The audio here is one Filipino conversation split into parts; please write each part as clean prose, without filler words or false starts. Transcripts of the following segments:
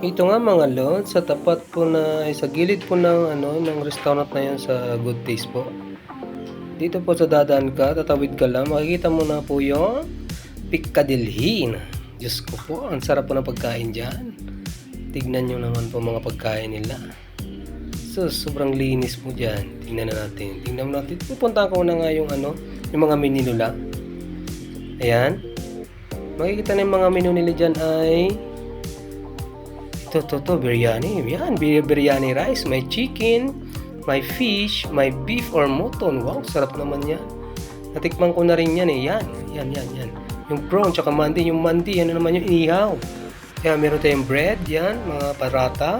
Ito nga mga lods, sa tapat po sa gilid po ng restaurant na 'yan sa Good Taste po. Dito po sa dadaan ka, tatawid ka lang, makikita mo na po yung Piccadilly. Diyos ko po, ang sarap po ng pagkain diyan. Tignan niyo naman po mga pagkain nila. Sobrang linis po diyan. Tingnan natin. Pupuntahan ko na nga yung mga menu nila. Ayan. Makikita na yung mga menu nila diyan ay biryani. Yan, biryani rice, may chicken, may fish, may beef or mutton. Wow, sarap naman yan. Natikman ko na rin yan eh. Yan. Yung prawn, tsaka mandi. Yung mandi, yan naman yung inihaw. Kaya meron tayong bread, yan, mga parata.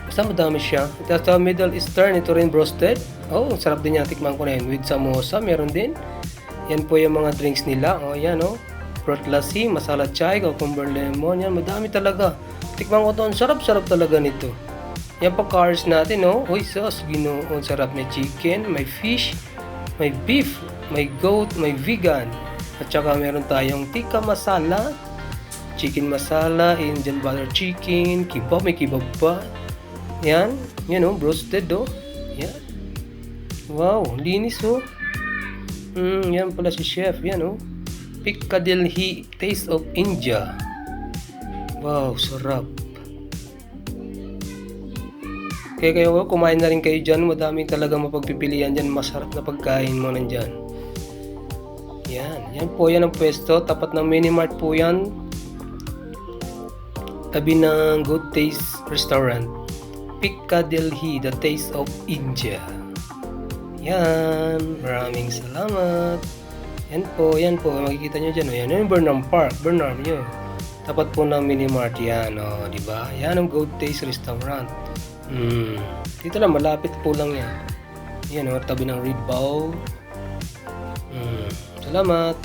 Basta madami siya. At sa Middle Eastern, ito rin roasted. Oh, sarap din yan. Tikman ko na yun. With samosa, meron din. Yan po yung mga drinks nila. Oh, yan oh. Fruit lassi, masala chai, cucumber lemon, yan, madami talaga. Tikman ko to, sarap-sarap talaga nito. Yan pa cars natin, no? Uy, sus, ginoo, sarap. May chicken, may fish, may beef, may goat, may vegan. At saka meron tayong tikka masala, chicken masala, Indian butter chicken, kebab, may kebab pa. Yan, oh, roasted, oh. Yan. Wow, linis, oh. Yan pala si chef, yan, oh. Piccadilly Taste of India. Wow, sarap. Kaya kayo kumain na rin kayo dyan. Madaming talaga mapagpipilian dyan. Masarap na pagkain mo nandyan. Yan po yan ang pwesto. Tapat ng Minimart po yan. Tabi ng Good Taste Restaurant. Piccadilly, the Taste of India. Yan. Maraming salamat. Yan po, makikita nyo dyan, yan yung Burnham Park, yun. Tapat po ng Minimart yan, diba? Yan ang Good Taste Restaurant. Dito lang, malapit po lang yan. Yan, tabi ng Red Bowl. Salamat.